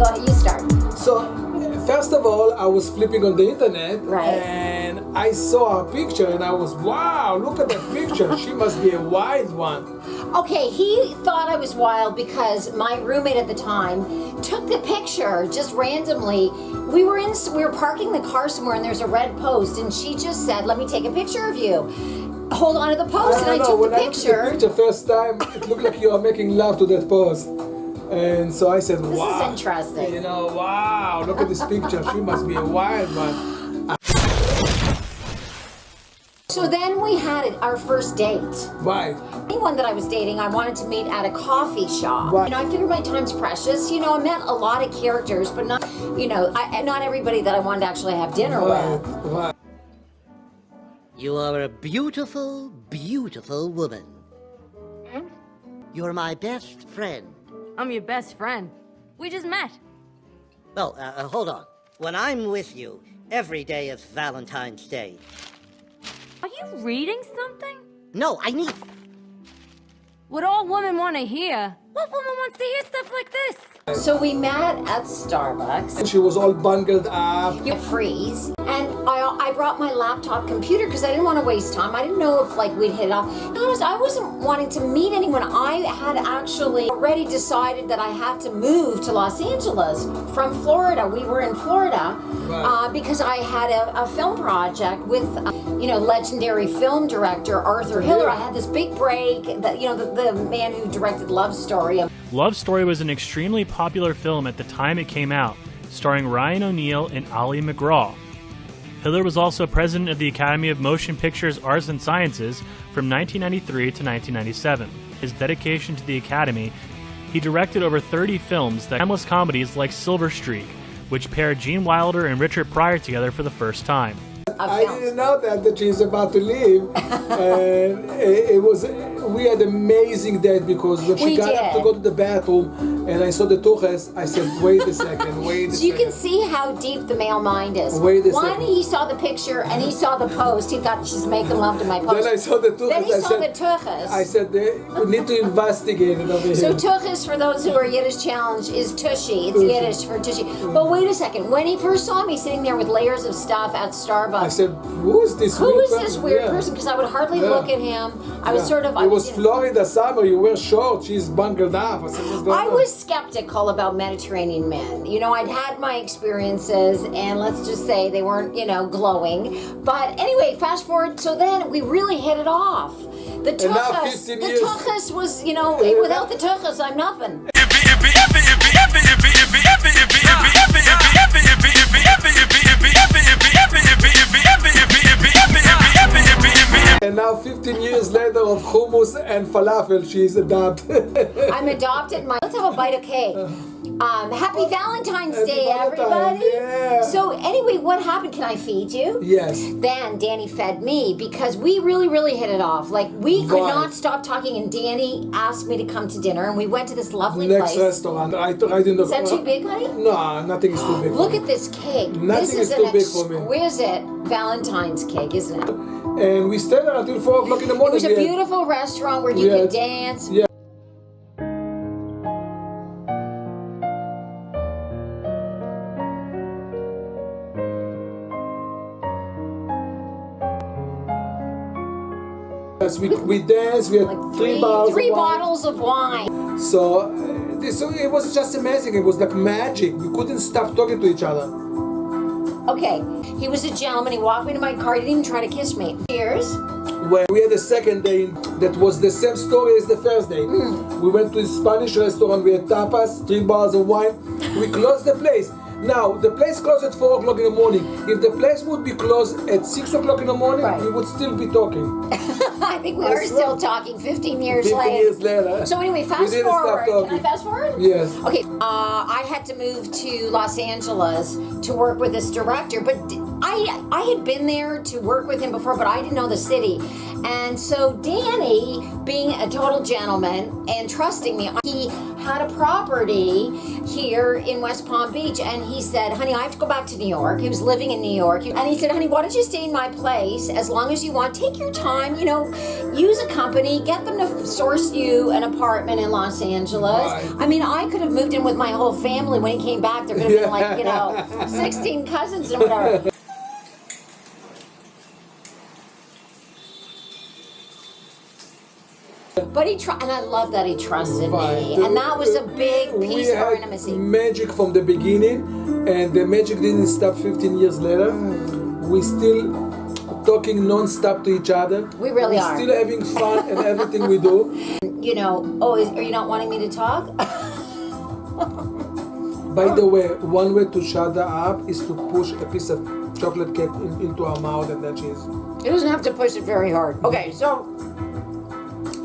You start. So, first of all, I was flipping on the internet, Right. and I saw her picture, and I was, wow, look at that picture. She must be a wild one. Okay, he thought I was wild because my roommate at the time took the picture just randomly. We were parking the car somewhere, and there's a red post, and she just said, "Let me take a picture of you. Hold on to the post," and I took when the I looked at the picture first time, it looked like you are making love to that post. And so I said, wow. This is interesting. You know, wow, look at this picture. She must be a wild one. So then we had our first date. Right. Anyone that I was dating, I wanted to meet at a coffee shop. Right. You know, I figured my time's precious. You know, I met a lot of characters, but not, you know, not everybody that I wanted to actually have dinner with. Right. You are a beautiful, beautiful woman. You're my best friend. I'm your best friend. We just met. Well, hold on. When I'm with you, every day is Valentine's Day. Are you reading something? No, I need... What all women want to hear? What woman wants to hear stuff like this? So we met at Starbucks. And she was all bungled up. You freeze. And I brought my laptop computer because I didn't want to waste time. I didn't know if like we'd hit it off. To be honest, I wasn't wanting to meet anyone. I had actually already decided that I had to move to Los Angeles from Florida. We were in Florida because I had a film project with legendary film director Arthur Hiller. I had this big break. That the man who directed Love Story. Love Story was an extremely popular film at the time it came out, starring Ryan O'Neal and Ali McGraw. Hiller was also president of the Academy of Motion Pictures Arts and Sciences from 1993 to 1997. His dedication to the Academy, he directed over 30 films that timeless comedies like Silver Streak, which paired Gene Wilder and Richard Pryor together for the first time. I didn't know that she's about to leave. And we had an amazing date because when she got up to go to the bathroom and I saw the tuches, I said, wait a second, So you can see how deep the male mind is. Wait a One, second. he saw the picture and he saw the post. He thought she's making love to my post. Then I saw the tuches. Then he saw the tuches. I said, we need to investigate it over here. So tuches, for those who are Yiddish challenged, is tushy. It's Yiddish for tushy. But wait a second. When he first saw me sitting there with layers of stuff at Starbucks, I said, who is this weird person? Because I would hardly look at him. I was sort of... It was Florida summer. You wear shorts. She's bungled up. I said, what's going I on? was skeptical about Mediterranean men. You know, I'd had my experiences, and let's just say they weren't, glowing. But anyway, fast forward. So then we really hit it off. The tuchus was, without the tuchus, I'm nothing. And now 15 years later of hummus and falafel, she's adopted. I'm adopted. Let's have a bite of cake. Happy Valentine's Day, everybody. Yeah. So anyway, what happened? Can I feed you? Yes. Then Danny fed me because we really, really hit it off. Like we could not stop talking, and Danny asked me to come to dinner, and we went to this lovely Next place. restaurant. I didn't know. Is that too big, honey? No, nothing is too big. Look at this cake. Nothing this is too an big for me. exquisite Valentine's cake, isn't it? And we stayed there until 4 o'clock in the morning. It was a beautiful restaurant where you could dance. Yeah. We danced, we had Like three bottles of wine. So it was just amazing. It was like magic. We couldn't stop talking to each other. Okay, he was a gentleman. He walked me to my car. He didn't even try to kiss me. Cheers. When we had a second day, that was the same story as the first day. We went to a Spanish restaurant. We had tapas, 3 bottles of wine. We closed the place. Now, the place closed at 4 o'clock in the morning. If the place would be closed at 6 o'clock in the morning, we would still be talking. I think we are still talking 15 years 15 later. years later. So anyway, fast forward. Can I fast forward? Yes. Okay, I had to move to Los Angeles to work with this director, but I had been there to work with him before, but I didn't know the city. And so Danny, being a total gentleman and trusting me, he had a property here in West Palm Beach, and he said, honey, I have to go back to New York. He was living in New York. And he said, honey, why don't you stay in my place as long as you want? Take your time, you know, use a company, get them to source you an apartment in Los Angeles. Right. I mean, I could have moved in with my whole family. When he came back, there could have been like, you know, 16 cousins and whatever. But and I love that he trusted me, and that was a big piece of our intimacy. Magic from the beginning, and the magic didn't stop 15 years later. We still talking non-stop to each other. We really are. We're still having fun and everything we do. You know, are you not wanting me to talk? By the way, one way to shut her up is to push a piece of chocolate cake into her mouth, and then she's... It doesn't have to push it very hard. Okay, so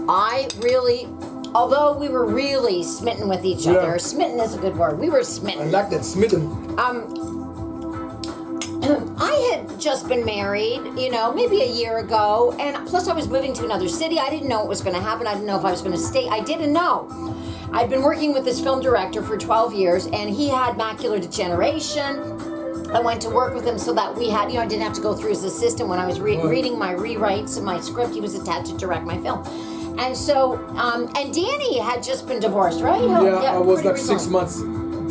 I really, although we were really smitten with each other, Yeah. smitten is a good word. We were smitten. I like that, smitten. I had just been married, you know, maybe a year ago, and plus I was moving to another city. I didn't know what was going to happen. I didn't know if I was going to stay. I didn't know. I'd been working with this film director for 12 years, and he had macular degeneration. I went to work with him so that we had, you know, I didn't have to go through his assistant when I was reading my rewrites and my script. He was attached to direct my film. And so, and Danny had just been divorced, right? Yeah, I was pretty like 6 months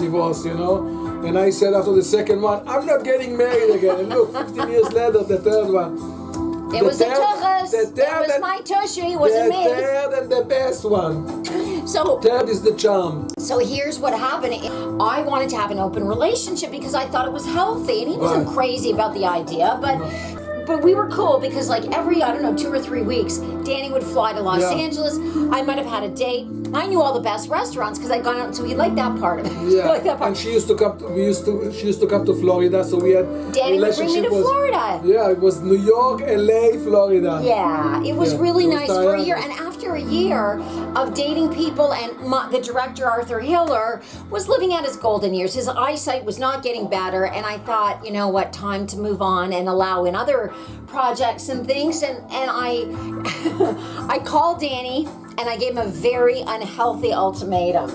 divorced, you know. And I said after the second one, I'm not getting married again. And look, 15 years later, the third one. It was a tuchus. It was my tushy. It wasn't me. The third and the best one. So Third is the charm. So here's what happened. I wanted to have an open relationship because I thought it was healthy, and he wasn't crazy about the idea, but we were cool because like every, I don't know, 2 or 3 weeks, Danny would fly to Los Angeles. I might have had a date. I knew all the best restaurants because I'd gone out, so he liked that part of it. He Yeah, liked that part. and she used to come. She used to come to Florida, so we had. Danny would bring me to Florida. Yeah, it was New York, LA, Florida. Yeah, it was Yeah, really it was nice for a tiring. year. And after a year of dating people, and the director, Arthur Hiller, was living out his golden years. His eyesight was not getting better. And I thought, you know what, time to move on and allow in other projects and things. And I, I called Danny, and I gave him a very unhealthy ultimatum.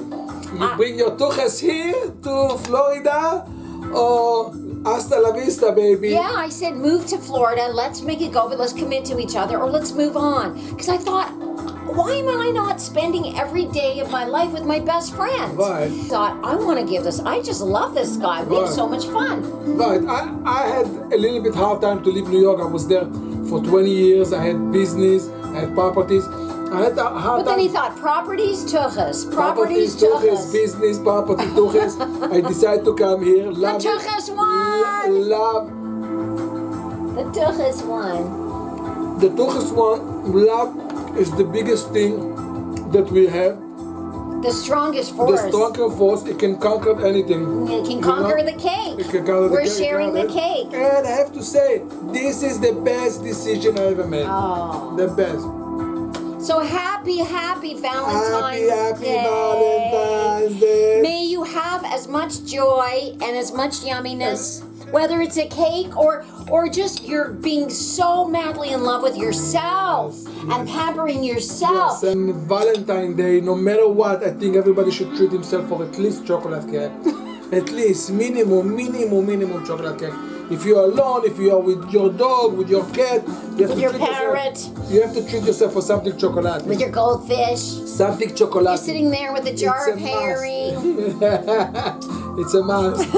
You bring your tuchas here to Florida, or hasta la vista, baby. Yeah, I said, move to Florida, let's make it go, but let's commit to each other, or let's move on. Because I thought, why am I not spending every day of my life with my best friends? Right. I thought, I want to give this, I just love this guy. We have Right. so much fun. Right. I had a little bit hard time to leave New York. I was there for 20 years. I had business, I had properties. I had a hard But then time. he thought, properties tuchus, Properties, properties tuchas, tuchus. business, property, tuchas. I decided to come here. The Love, tuchus one! love The tuchus one. the tuchas one. Love is the biggest thing that we have. The strongest force. The stronger force. It can conquer anything. You can You conquer know? the cake. It can conquer the We're cake, sharing the right? cake. And I have to say, this is the best decision I ever made. Oh. The best. So happy Valentine's Happy Day. Valentine's Day. May you have as much joy and as much yumminess, whether it's a cake or just you're being so madly in love with yourself and pampering yourself. Yes, and Valentine's Day, no matter what, I think everybody should treat himself for at least chocolate cake. At least, minimum chocolate cake. If you're alone, if you are with your dog, with your cat, you have With to your treat parrot. yourself. You have to treat yourself for something chocolate. With your goldfish. Something chocolate. You're sitting there with a jar It's of a must. herring. It's a must.